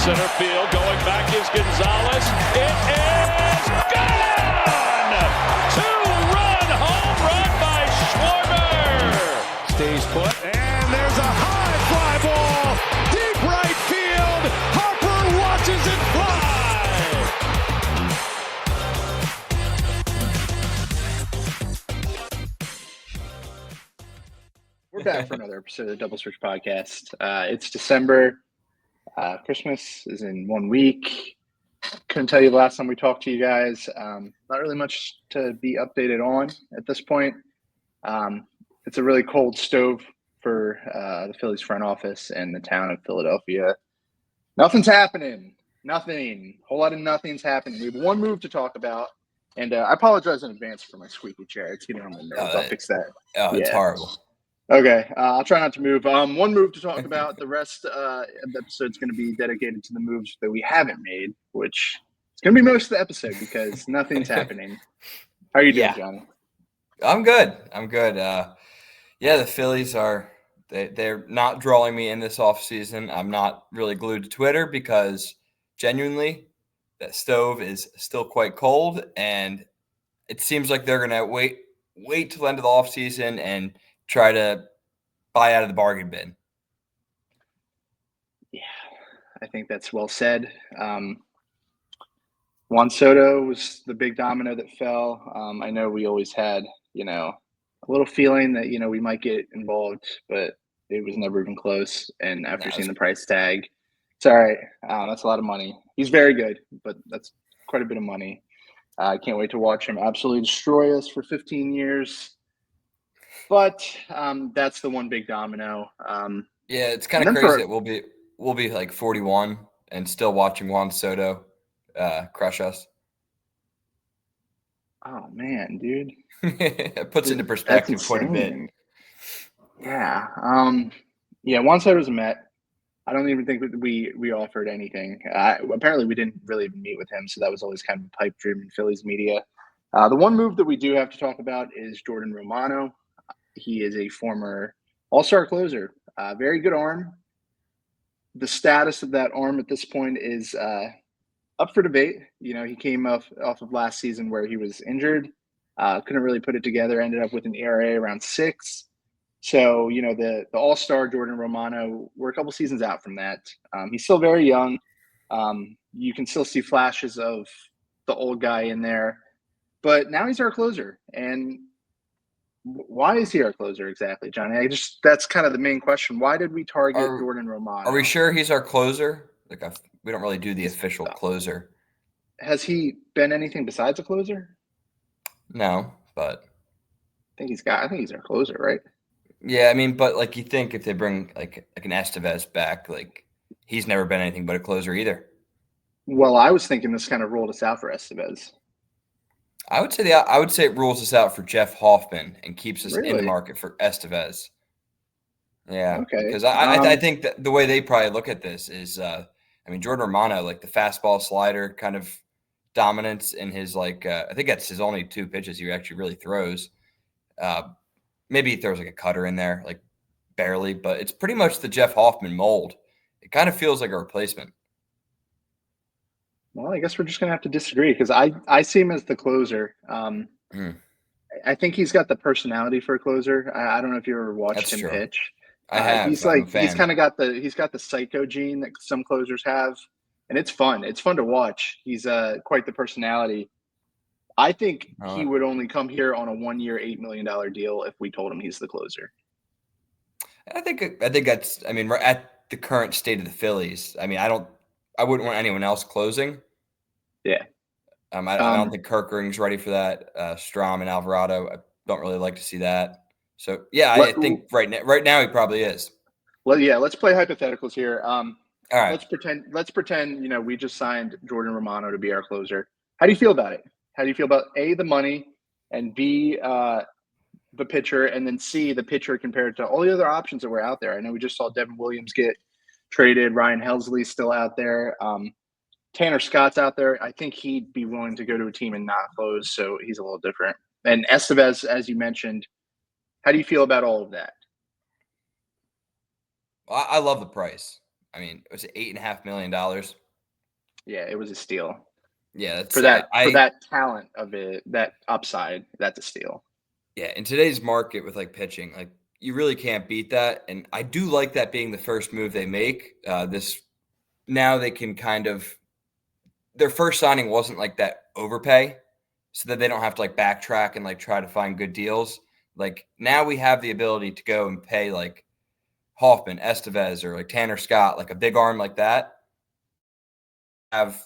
center field. Going back is Gonzalez. It is gone! Two-run home run by Schwarber. Stays put, and there's a high fly ball. Deep right field. Harper watches it fly. We're back for another episode of the Double Switch Podcast. It's December. Christmas is in 1 week. Couldn't tell you the last time we talked to you guys. Not really much to be updated on at this point. It's a really cold stove for the Phillies front office and the town of Philadelphia. Nothing's happening. Nothing. A whole lot of nothing's happening. We have one move to talk about. And I apologize in advance for my squeaky chair. It's getting on my nerves. I'll fix that. Oh, it's horrible. Okay, I'll try not to move. One move to talk about. The rest of the episode is going to be dedicated to the moves that we haven't made, which is going to be most of the episode because nothing's happening. How are you doing, Johnny? I'm good. The Phillies they're not drawing me in this offseason. I'm not really glued to Twitter because genuinely that stove is still quite cold, and it seems like they're going to wait till the end of the offseason and try to buy out of the bargain bin. Yeah, I think that's well said. Juan Soto was the big domino that fell. I know we always had, a little feeling that, we might get involved, but it was never even close. And after seeing the price tag, it's all right. That's a lot of money. He's very good, but that's quite a bit of money. I can't wait to watch him absolutely destroy us for 15 years. But that's the one big domino. It's kind of crazy that we'll be like 41 and still watching Juan Soto crush us. Oh man, dude! It puts it into perspective quite a bit. Yeah, Juan Soto's a Met. I don't even think that we offered anything. Apparently, we didn't really even meet with him, so that was always kind of a pipe dream in Phillies media. The one move that we do have to talk about is Jordan Romano. He is a former all-star closer. Very good arm. The status of that arm at this point is up for debate. He came off of last season where he was injured. Couldn't really put it together. Ended up with an ERA around 6. So, the all-star Jordan Romano, we're a couple seasons out from that. He's still very young. You can still see flashes of the old guy in there. But now he's our closer. And why is he our closer exactly, Johnny? That's kind of the main question. Why did we target Jordan Romano? Are we sure he's our closer? We don't really do the official closer. Has he been anything besides a closer? No, but I think he's our closer, right? Yeah, but you think if they bring like an Estevez back, he's never been anything but a closer either. Well, I was thinking this kind of ruled us out for Estevez. I would say it rules us out for Jeff Hoffman and keeps us in the market for Estevez. Yeah, okay. Because I think that the way they probably look at this is, Jordan Romano, the fastball slider kind of dominance in his I think that's his only 2 pitches he actually really throws. Maybe he throws a cutter in there, barely, but it's pretty much the Jeff Hoffman mold. It kind of feels like a replacement. Well, I guess we're just going to have to disagree because I see him as the closer. I think he's got the personality for a closer. I don't know if you ever watched him pitch. I have. He's kind of got the psycho gene that some closers have, and it's fun. It's fun to watch. He's quite the personality. I think he would only come here on a 1-year, $8 million deal if we told him he's the closer. I think that's. We're at the current state of the Phillies. I wouldn't want anyone else closing. Yeah. I don't think Kirkering's ready for that. Strom and Alvarado, I don't really like to see that. So, I think right now he probably is. Well, yeah, let's play hypotheticals here. All right. Let's pretend, we just signed Jordan Romano to be our closer. How do you feel about it? How do you feel about A, the money, and B, the pitcher, and then C, the pitcher compared to all the other options that were out there? I know we just saw Devin Williams get traded. Ryan Helsley's still out there. Tanner Scott's out there. I think he'd be willing to go to a team and not close, so he's a little different. And Estevez, as you mentioned, how do you feel about all of that? I love the price. I mean, it was $8.5 million. Yeah, it was a steal. Yeah, that's For that talent of it, that upside, that's a steal. Yeah, in today's market with like pitching, like you really can't beat that. And I do like that being the first move they make. Now they can kind of their first signing wasn't like that overpay, so that they don't have to like backtrack and like try to find good deals. Like now we have the ability to go and pay like Hoffman, Estevez, or like Tanner Scott, like a big arm like that. Have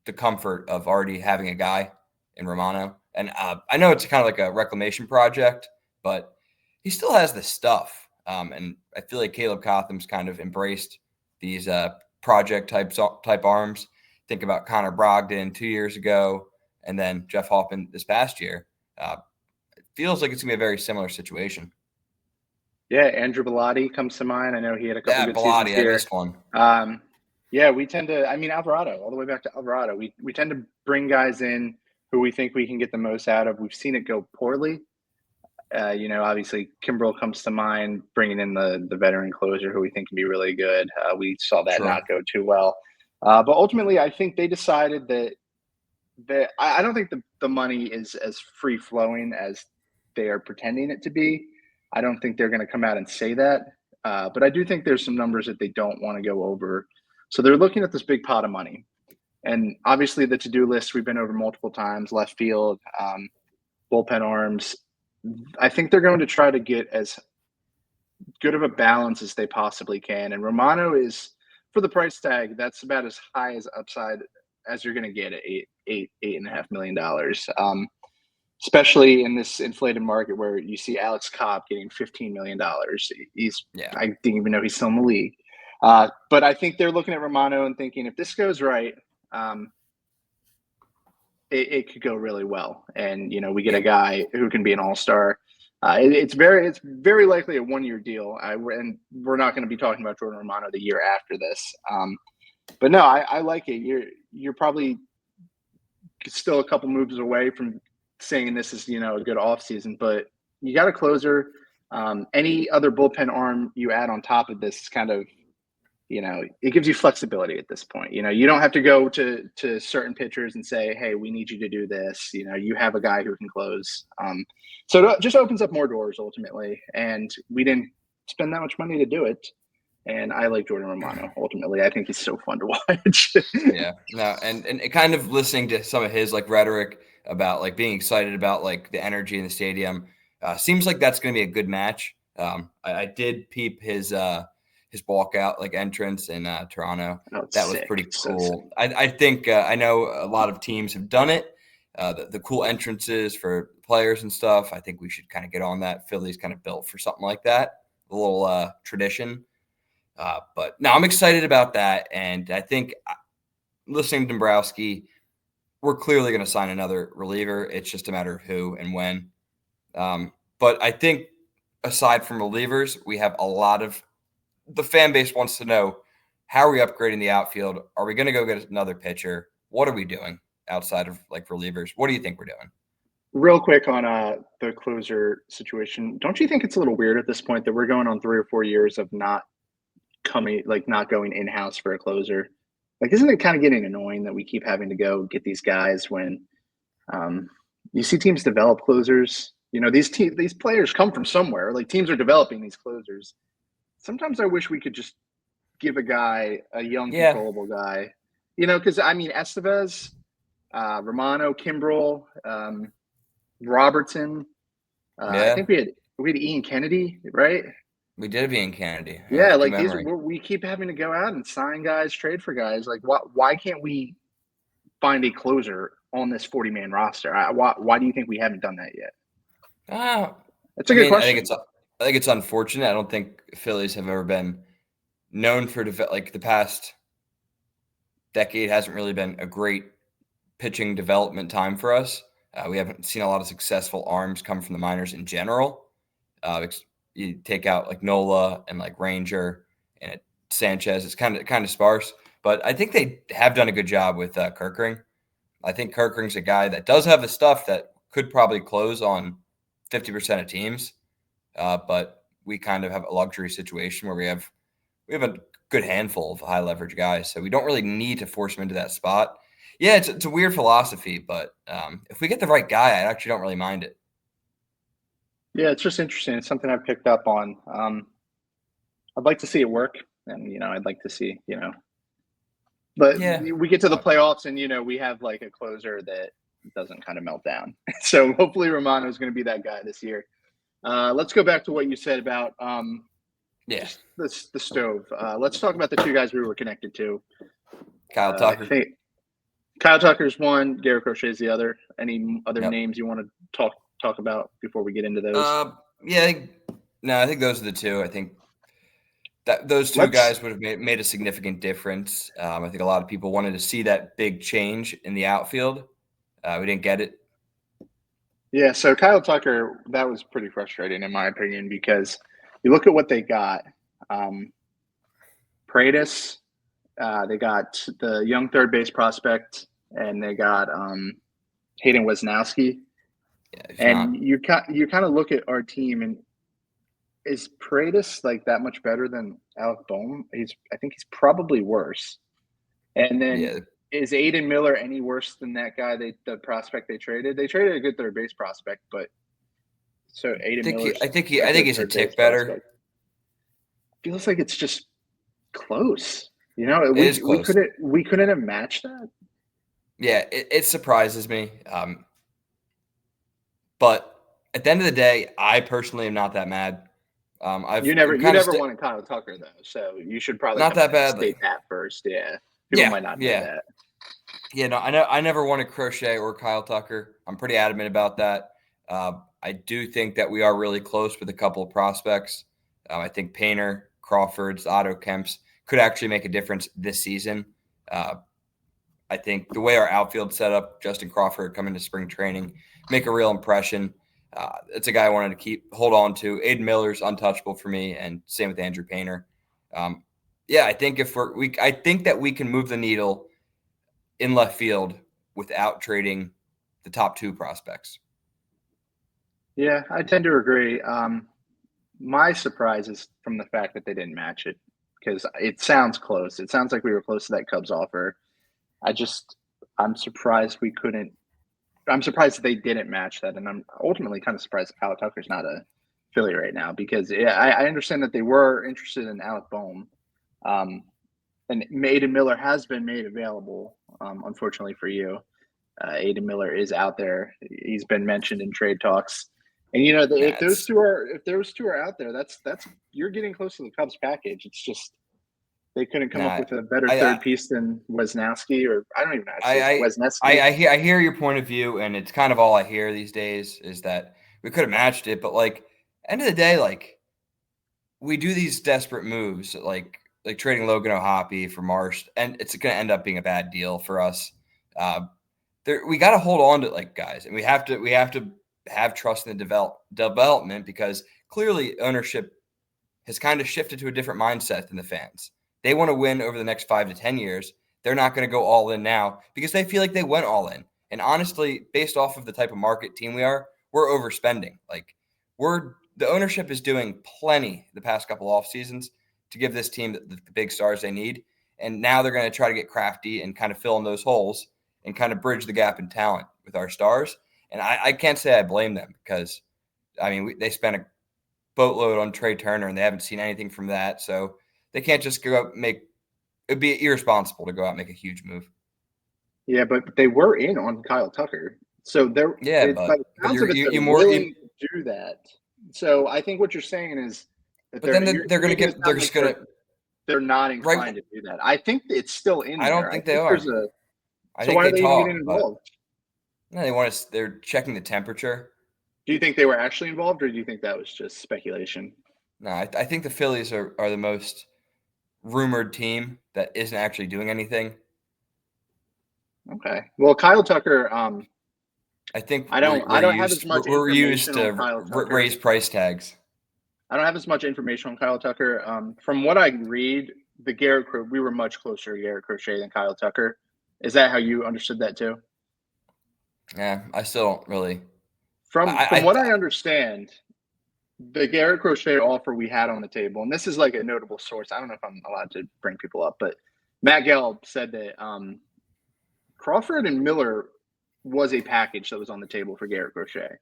the comfort of already having a guy in Romano. And I know it's kind of like a reclamation project, but he still has the stuff. And I feel like Caleb Cotham's kind of embraced these project type arms. Think about Connor Brogdon 2 years ago, and then Jeff Hoffman this past year. It feels like it's going to be a very similar situation. Yeah, Andrew Bellotti comes to mind. I know he had a couple good seasons here. I missed one. Yeah, we tend to. I mean, Alvarado, all the way back to Alvarado. We tend to bring guys in who we think we can get the most out of. We've seen it go poorly. Obviously, Kimbrel comes to mind, bringing in the veteran closer who we think can be really good. We saw that not go too well. But ultimately, I think they decided that I don't think the money is as free-flowing as they are pretending it to be. I don't think they're going to come out and say that. But I do think there's some numbers that they don't want to go over. So they're looking at this big pot of money. And obviously the to-do list we've been over multiple times, left field, bullpen arms. I think they're going to try to get as good of a balance as they possibly can. And Romano is, for the price tag, that's about as high as upside as you're going to get at $8.5 million. Especially in this inflated market where you see Alex Cobb getting $15 million. I didn't even know he's still in the league. But I think they're looking at Romano and thinking, if this goes right, it could go really well. And, we get a guy who can be an all-star. It's very likely a one-year deal. And we're not going to be talking about Jordan Romano the year after this. But no, I like it. You're probably still a couple moves away from saying this is, a good offseason, but you got a closer. Any other bullpen arm you add on top of this kind of, it gives you flexibility at this point. You don't have to go to certain pitchers and say, hey, we need you to do this. You have a guy who can close. So it just opens up more doors ultimately. And we didn't spend that much money to do it. And I like Jordan Romano. Ultimately, I think he's so fun to watch. Yeah, no, and it kind of listening to some of his like rhetoric about like being excited about like the energy in the stadium seems like that's going to be a good match. I did peep his walkout like entrance in Toronto. That was pretty cool. I think I know a lot of teams have done it. The cool entrances for players and stuff. I think we should kind of get on that. Philly's kind of built for something like that, a little tradition. But no, I'm excited about that. And I think listening to Dombrowski, we're clearly going to sign another reliever. It's just a matter of who and when. But I think aside from relievers, we have a lot of the fan base wants to know, how are we upgrading the outfield? Are we going to go get another pitcher? What are we doing outside of like relievers? What do you think we're doing? Real quick on the closer situation. Don't you think it's a little weird at this point that we're going on 3 or 4 years of not going in-house for a closer? Like, isn't it kind of getting annoying that we keep having to go get these guys when you see teams develop closers? These players come from somewhere. Like, teams are developing these closers. Sometimes I wish we could just give a guy, a young, controllable guy. Because, I mean, Estevez, Romano, Kimbrel, Robertson. I think we had Ian Kennedy, right? We did have Ian Kennedy. Yeah, like we keep having to go out and sign guys, trade for guys. Like, why can't we find a closer on this 40-man roster? Why do you think we haven't done that yet? That's a good question. I think it's unfortunate. I don't think Phillies have ever been known for like the past decade hasn't really been a great pitching development time for us. We haven't seen a lot of successful arms come from the minors in general. You take out like Nola and like Ranger and Sanchez. It's kind of sparse, but I think they have done a good job with Kerkering. I think Kerkering's a guy that does have the stuff that could probably close on 50% of teams. But we kind of have a luxury situation where we have good handful of high leverage guys, so we don't really need to force him into that spot. Yeah, it's a weird philosophy, but if we get the right guy, I actually don't really mind it. Yeah, it's just interesting. It's something I've picked up on. I'd like to see it work, and I'd like to see, but Yeah. we get to the playoffs, and we have like a closer that doesn't kind of melt down. So hopefully Romano is going to be that guy this year. Let's go back to what you said about just the stove. Let's talk about the two guys we were connected to. Kyle Tucker. I think Kyle Tucker's one, Garrett Crochet's the other. Any other Yep. names you want to talk about before we get into those? I think those are the two. I think that those two guys would have made a significant difference. I think a lot of people wanted to see that big change in the outfield. We didn't get it. Yeah, so Kyle Tucker, that was pretty frustrating in my opinion because you look at what they got. Paredes, they got the young third base prospect, and they got Hayden Wesnowski. Yeah, and you kind of look at our team, and is Paredes like that much better than Alec Bohm? I think he's probably worse. And then is Aiden Miller any worse than that guy? The prospect they traded. They traded a good third base prospect, but so Aiden Miller. I think he's a tick better. Prospect. Feels like it's just close. It is close. We couldn't have matched that. Yeah, it surprises me. But at the end of the day, I personally am not that mad. You never wanted Kyle Tucker though, so you should probably not that badly. State that first, yeah. People might not know that. Yeah, no, I never wanted Crochet or Kyle Tucker. I'm pretty adamant about that. I do think that we are really close with a couple of prospects. I think Painter, Crawford's, Otto Kemp's could actually make a difference this season. I think the way our outfield set up, Justin Crawford coming to spring training, make a real impression. It's a guy I wanted to hold on to. Aiden Miller's untouchable for me, and same with Andrew Painter. I think I think that we can move the needle in left field without trading the top two prospects. Yeah, I tend to agree. My surprise is from the fact that they didn't match it because it sounds close. It sounds like we were close to that Cubs offer. I'm surprised we couldn't. I'm surprised they didn't match that, and I'm ultimately kind of surprised Kyle Tucker's not a Philly right now because I understand that they were interested in Alec Bohm, and Aiden Miller has been made available. Unfortunately for you, Aiden Miller is out there. He's been mentioned in trade talks, and if those two are out there, that's you're getting close to the Cubs package. It's just they couldn't come up with a better third piece than Wesnowski, or I don't even know. Wesnowski. I hear your point of view, and it's kind of all I hear these days is that we could have matched it, but end of the day, we do these desperate moves, like trading Logan O'Hoppe for Marsh, and it's going to end up being a bad deal for us. We got to hold on to guys, and we have to have trust in the development because clearly ownership has kind of shifted to a different mindset than the fans. They want to win over the next 5 to 10 years. They're not going to go all in now because they feel like they went all in. And honestly, based off of the type of market team we are, we're overspending. The ownership is doing plenty the past couple off seasons to give this team the big stars they need. And now they're going to try to get crafty and kind of fill in those holes and kind of bridge the gap in talent with our stars. And I can't say I blame them because, they spent a boatload on Trey Turner and they haven't seen anything from that. So they can't just go out and it'd be irresponsible to go out and make a huge move. Yeah, but they were in on Kyle Tucker. So they're you willing to do that. So I think what you're saying is that they're not inclined to do that. I think it's still in there. I don't think they are. So why are they even getting involved? No, they're checking the temperature. Do you think they were actually involved, or do you think that was just speculation? No, I think the Phillies are the most rumored team that isn't actually doing anything. Okay. Well, Kyle Tucker, I think I don't have as much we're used to raise price tags. I don't have as much information on Kyle Tucker. From what I read, we were much closer to Garrett Crochet than Kyle Tucker. Is that how you understood that too? Yeah, I still don't really. From what I understand, the Garrett Crochet offer we had on the table, and this is like a notable source. I don't know if I'm allowed to bring people up, but Matt Gelb said that Crawford and Miller was a package that was on the table for Garrett Crochet.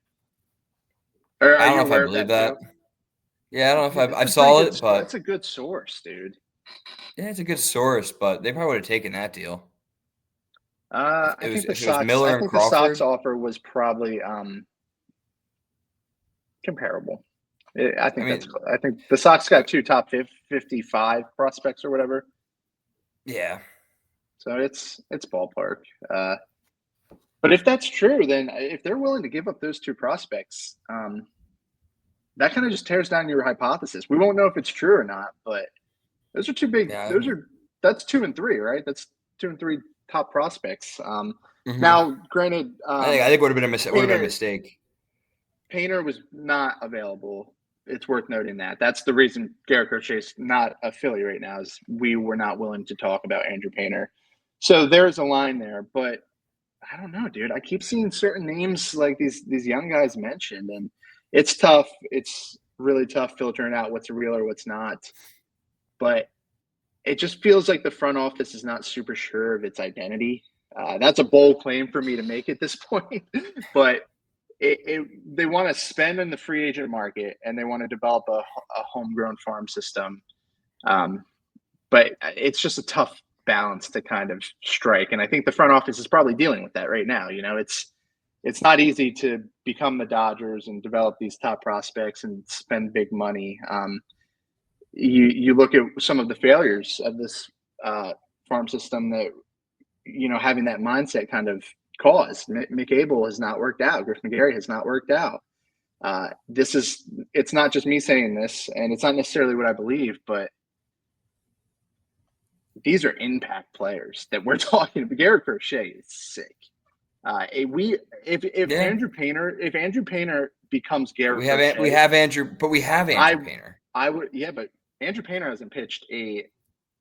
I don't know if I believe that. Too? Yeah, I don't know if I saw it, but it's a good source, dude. Yeah, it's a good source, but they probably would have taken that deal. I think the Crawford, Sox offer was probably comparable. I think the Sox got 2 top 55 prospects or whatever. Yeah. So it's ballpark. But if that's true, then if they're willing to give up those 2 prospects, that kind of just tears down your hypothesis. We won't know if it's true or not, but those are 2 big. Yeah, that's 2 and 3, right? That's 2 and 3 top prospects. Now, granted, I think it would have been a mistake. Painter was not available. It's worth noting that. That's the reason Garrett Crochet's not a Philly right now, is we were not willing to talk about Andrew Painter. So there's a line there, but I don't know, dude. I keep seeing certain names like these young guys mentioned, and it's tough. It's really tough filtering out what's real or what's not. But it just feels like the front office is not super sure of its identity. That's a bold claim for me to make at this point, but they want to spend in the free agent market and they want to develop a homegrown farm system. But it's just a tough balance to kind of strike. And I think the front office is probably dealing with that right now. You know, it's not easy to become the Dodgers and develop these top prospects and spend big money. You look at some of the failures of this farm system that, you know, having that mindset kind of caused. Mick Abel has not worked out. Griff McGarry has not worked out. It's not just me saying this, and it's not necessarily what I believe, but these are impact players that we're talking about. Garrett Crochet is sick. If Andrew Painter becomes Garrett Crochet, we have Andrew Painter. I would, yeah, but Andrew Painter hasn't pitched a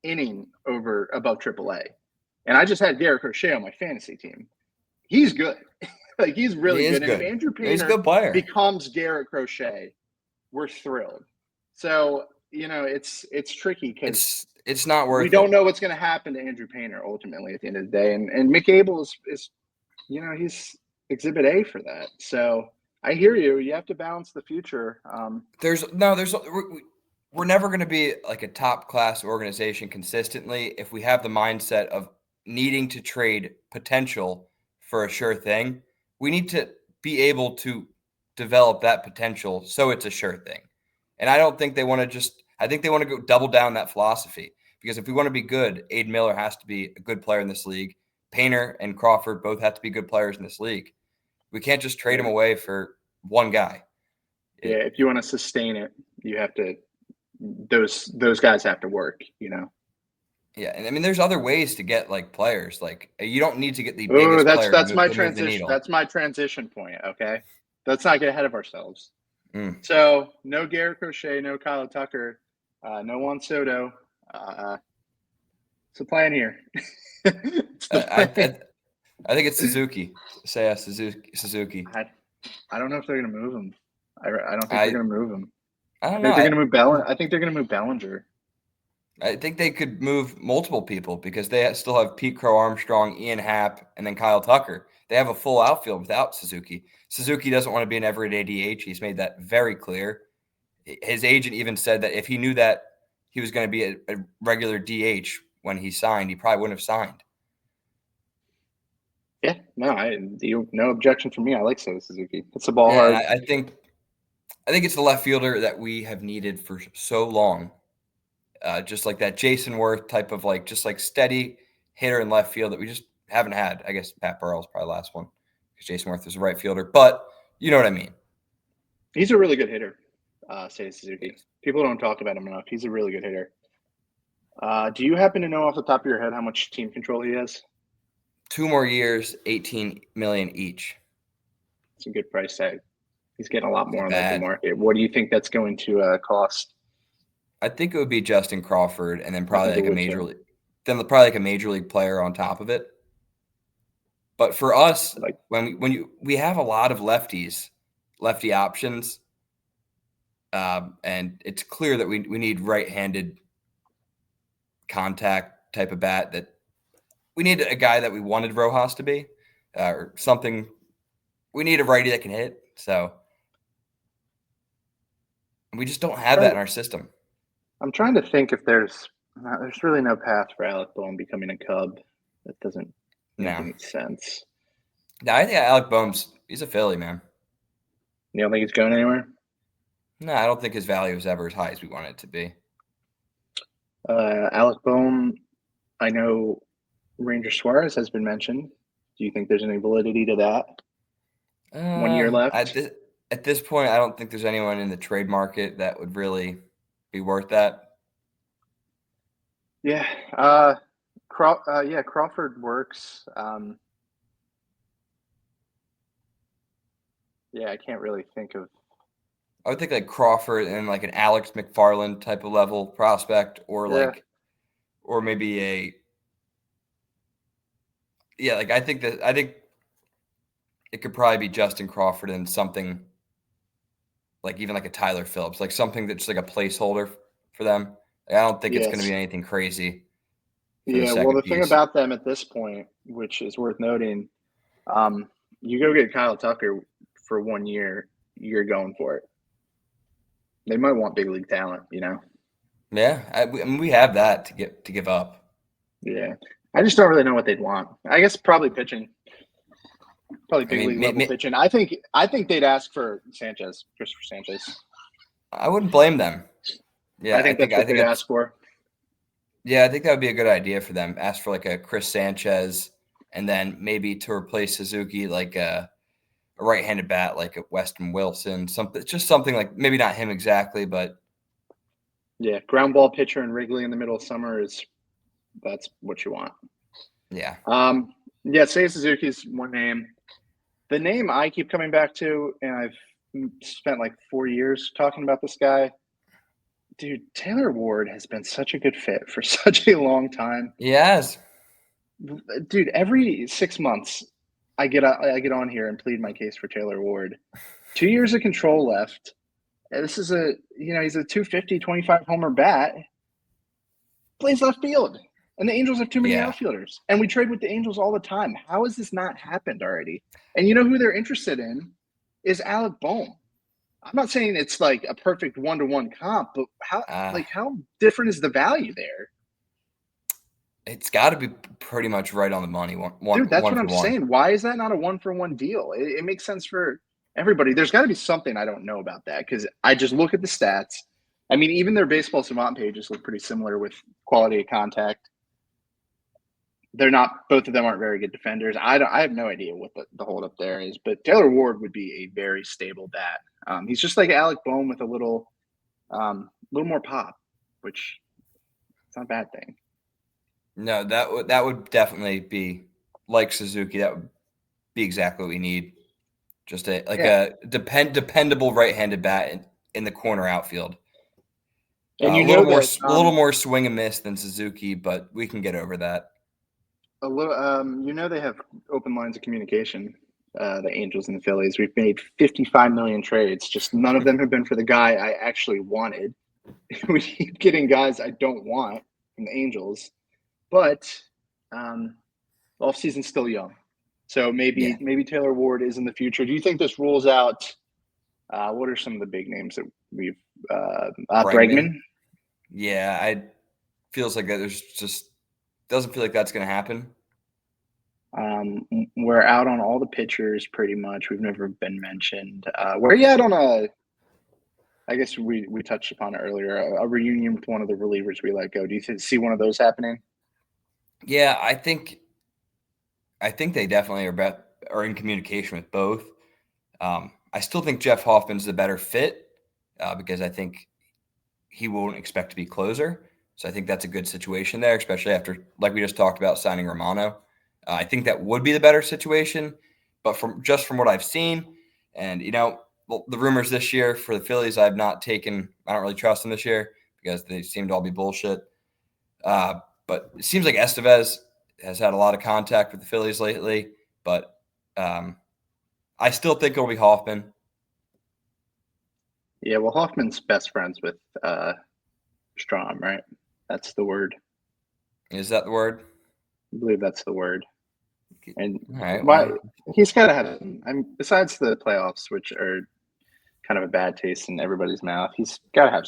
inning above AAA, and I just had Garrett Crochet on my fantasy team. He's good. Like, he's really good. And if Andrew Painter becomes Garrett Crochet, we're thrilled. So, you know, it's tricky because it's not worth it. We don't know what's going to happen to Andrew Painter ultimately at the end of the day. And Mick Abel is, you know, he's exhibit A for that. So I hear you. You have to balance the future. We're never going to be like a top class organization consistently if we have the mindset of needing to trade potential for a sure thing. We need to be able to develop that potential so it's a sure thing. And I don't think they want to I think they want to go double down that philosophy, because if we want to be good, Aiden Miller has to be a good player in this league. Painter and Crawford both have to be good players in this league. We can't just trade them away for one guy. Yeah, if you want to sustain it, you have to those guys have to work, you know. Yeah, and I mean, there's other ways to get like players. Like, you don't need to get the biggest player. That's my transition. That's my transition point. Okay, let's not get ahead of ourselves. So, no Garrett Crochet, no Kyle Tucker, no Juan Soto. It's a plan here. I think it's Suzuki. Suzuki. I don't know if they're going to move him. I don't think they're going to move him. I don't know. They're going to move Bellinger. I think they're going to move Bellinger. I think they could move multiple people because they still have Pete Crow Armstrong, Ian Happ, and then Kyle Tucker. They have a full outfield without Suzuki. Suzuki doesn't want to be an everyday DH. He's made that very clear. His agent even said that if he knew that he was going to be a regular DH when he signed, he probably wouldn't have signed. Yeah, no objection from me. I like Suzuki. It's a ball hard. I think it's the left fielder that we have needed for so long. Just like that Jason Worth type of just steady hitter in left field that we just haven't had. I guess Pat Burrell's probably the last one because Jason Worth is a right fielder, but you know what I mean. He's a really good hitter, Seiya Suzuki. People don't talk about him enough. He's a really good hitter. Do you happen to know off the top of your head how much team control he has? 2 more years, $18 million each. It's a good price tag. He's getting a lot more on the open market. What do you think that's going to cost? I think it would be Justin Crawford, and then probably like a major league player on top of it. But for us, when we have a lot of lefty options, And it's clear that we need right-handed contact type of bat. That we need a guy that we wanted Rojas to be, or something. We need a righty that can hit. So we just don't have that in our system. I'm trying to think if there's really no path for Alec Boehm becoming a Cub. That doesn't make any sense. No, I think Alec Boehm's he's a Philly, man. You don't think he's going anywhere? No, I don't think his value is ever as high as we want it to be. Alec Boehm, I know Ranger Suarez has been mentioned. Do you think there's any validity to that? 1 year left? At this point, I don't think there's anyone in the trade market that would really be worth that. Yeah. Crawford works. I can't really think of. I would think like Crawford and like an Alex McFarland type of level prospect, or or maybe I think it could probably be Justin Crawford and something like even like a Tyler Phillips, like something that's like a placeholder for them. Like, I don't think it's going to be anything crazy. The thing about them at this point, which is worth noting, you go get Kyle Tucker for 1 year, you're going for it. They might want big league talent, you know. Yeah, we have that to give up. Yeah, I just don't really know what they'd want. I guess probably pitching, probably big league level pitching. I think they'd ask for Christopher Sanchez. I wouldn't blame them. Yeah, I think that's what they'd ask for. Yeah, I think that would be a good idea for them. Ask for like a Chris Sanchez, and then maybe to replace Suzuki, like a right-handed bat, like a Weston Wilson, something like maybe not him exactly, but yeah, ground ball pitcher and Wrigley in the middle of summer that's what you want. Yeah. Seiya Suzuki's one name. The name I keep coming back to, and I've spent like 4 years talking about this guy. Dude, Taylor Ward has been such a good fit for such a long time. Yes. Dude, every 6 months I get on here and plead my case for Taylor Ward. 2 years of control left. This is he's a 250, 25 homer bat. Plays left field. And the Angels have too many outfielders. And we trade with the Angels all the time. How has this not happened already? And you know who they're interested in is Alec Boehm. I'm not saying it's like a perfect 1-to-1 comp, but how different is the value there? It's got to be pretty much right on the money. Dude, that's what I'm saying. Why is that not a 1-for-1 deal? It makes sense for everybody. There's got to be something I don't know about that because I just look at the stats. I mean, even their baseball savant pages look pretty similar with quality of contact. Both of them aren't very good defenders. I have no idea what the holdup there is, but Taylor Ward would be a very stable bat. He's just like Alec Boehm with a little more pop, which it's not a bad thing. No, that would definitely be like Suzuki. That would be exactly what we need. Just a dependable right-handed bat in the corner outfield. And a little more swing and miss than Suzuki, but we can get over that. A little, they have open lines of communication. The Angels and the Phillies. We've made 55 million trades. Just none of them have been for the guy I actually wanted. We keep getting guys I don't want from the Angels, but offseason's still young. So maybe Taylor Ward is in the future. Do you think this rules out? What are some of the big names that we've Bregman? Yeah, feels like there's just doesn't feel like that's going to happen. We're out on all the pitchers pretty much. We've never been mentioned. Where are you at on I guess we touched upon it earlier, a reunion with one of the relievers we let go. Do you see one of those happening? Yeah, I think they definitely are in communication with both. I still think Jeff Hoffman's the better fit because I think he won't expect to be closer. So I think that's a good situation there, especially after, like we just talked about, signing Romano. I think that would be the better situation. But from what I've seen, and the rumors this year for the Phillies, I don't really trust them this year because they seem to all be bullshit. But it seems like Estevez has had a lot of contact with the Phillies lately. But I still think it'll be Hoffman. Yeah, well, Hoffman's best friends with Strom, right? That's the word. Is that the word? I believe that's the word. And All right. why Well, he's got to have. Besides the playoffs, which are kind of a bad taste in everybody's mouth, he's got to have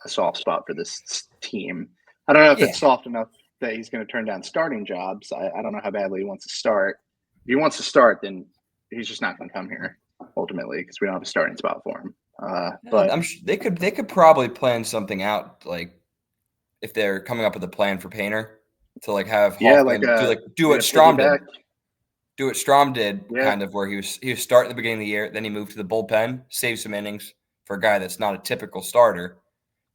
a soft spot for this team. I don't know if yeah. it's soft enough that he's going to turn down starting jobs. I don't know how badly he wants to start. If he wants to start, then he's just not going to come here ultimately because we don't have a starting spot for him. But I'm sure they could probably plan something out, like if they're coming up with a plan for Painter to like have yeah, Hoffman do like what a Strom did. piggyback. Do what Strom did, Yeah, kind of where he was starting at the beginning of the year, then he moved to the bullpen, saved some innings for a guy that's not a typical starter.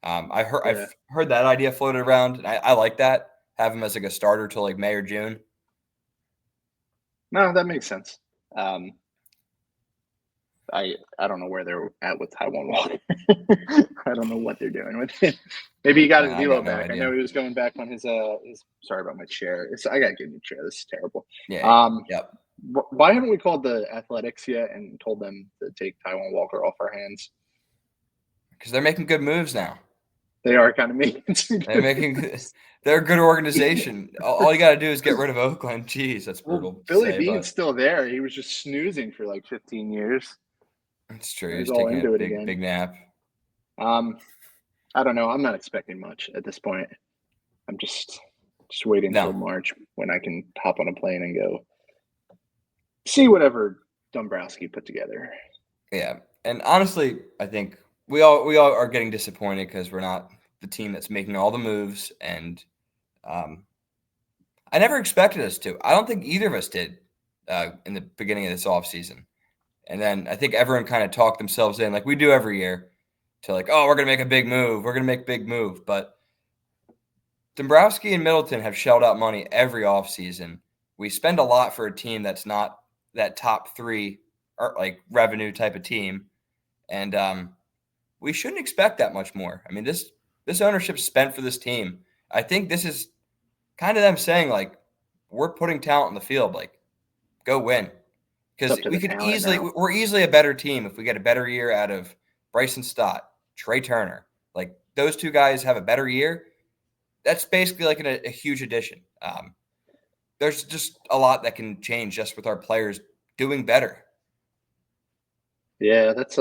I've yeah. heard that idea floated around, and I like that. Have him as like a starter till like May or June. No, that makes sense. I don't know where they're at with Taiwan Walker. I don't know what they're doing with him. Maybe he got his I velo got no back. I idea. know he was going back on his sorry about my chair. I gotta get a new chair. This is terrible. Yeah. Yep. Why haven't we called the Athletics yet and told them to take Taiwan Walker off our hands? Because they're making good moves now. They are kind of making They're a good organization. All you got to do is get rid of Oakland. Jeez, that's Well, brutal to Billy say, Bean's but still there. He was just snoozing for like 15 years. it's true. He's He's all taking a into it big again. nap. I don't know. I'm not expecting much at this point. I'm just waiting until No. March when I can hop on a plane and go see whatever Dombrowski put together. Yeah, and honestly, I think we all are getting disappointed because we're not the team that's making all the moves, and I never expected us to. I don't think either of us did in the beginning of this offseason. And then I think everyone kind of talked themselves in, like we do every year, to like, oh, we're going to make a big move. We're going to make a big move. But Dombrowski and Middleton have shelled out money every offseason. We spend a lot for a team that's not that top three or like revenue type of team. And we shouldn't expect that much more. I mean, this ownership spent for this team. I think this is kind of them saying, like, we're putting talent on the field. Like, go win. It's Because up to the talent now. we're easily a better team if we get a better year out of Bryson Stott, Trey Turner. Like, those two guys have a better year. That's basically like a huge addition. There's just a lot that can change just with our players doing better. Yeah, that's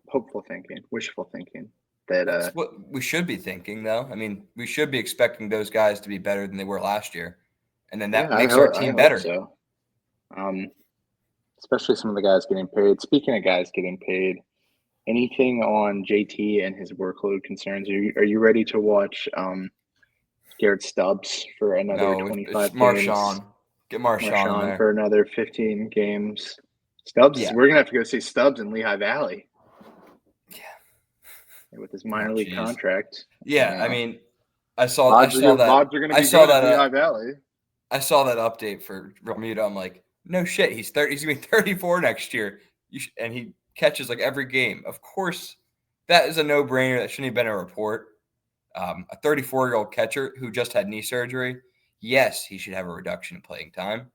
hopeful thinking, wishful thinking. That's what we should be thinking, though. I mean, we should be expecting those guys to be better than they were last year, and then that Yeah, makes our I team hope better. so. Especially some of the guys getting paid. Speaking of guys getting paid, anything on JT and his workload concerns? Are you ready to watch Garrett Stubbs for another No, it's 25 games? Marshawn. Get Marshawn in Marshawn there. for another 15 games. Stubbs, Yeah. we're gonna have to go see Stubbs in Lehigh Valley. Yeah. With his Oh, minor league jeez. contract. Yeah, I mean, I saw Odds are going to be good at Lehigh Valley. I saw that update for Bermuda. I'm like, no shit. He's going to be 34 next year. And he catches like every game. Of course, that is a no-brainer. That shouldn't have been a report. A 34-year-old catcher who just had knee surgery. Yes, he should have a reduction in playing time.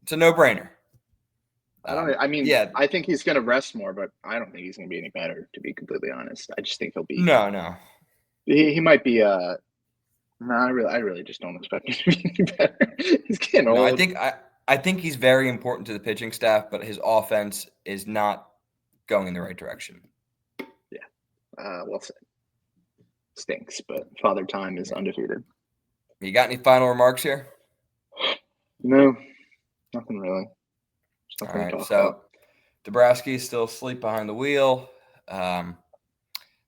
It's a no-brainer. Yeah. I think he's going to rest more, but I don't think he's going to be any better, to be completely honest. I just think he'll be. No. He might be. No, I really just don't expect him to be any better. He's getting old. I think he's very important to the pitching staff, but his offense is not going in the right direction. Yeah. Well said. Stinks, but Father Time is undefeated. You got any final remarks here? No, nothing really. All right, so Dombrowski is still asleep behind the wheel.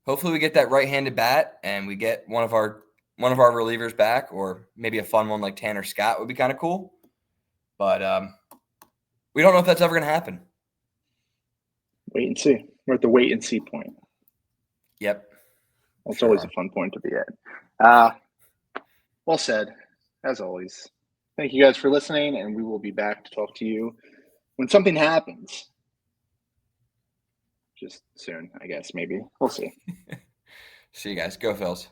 Hopefully we get that right-handed bat and we get one of our relievers back, or maybe a fun one like Tanner Scott would be kind of cool. But we don't know if that's ever going to happen. Wait and see. We're at the wait and see point. Yep. That's always a fun point to be at. Well said, as always. Thank you guys for listening, and we will be back to talk to you when something happens. Just soon, I guess, maybe. We'll see. See you guys. Go Phils.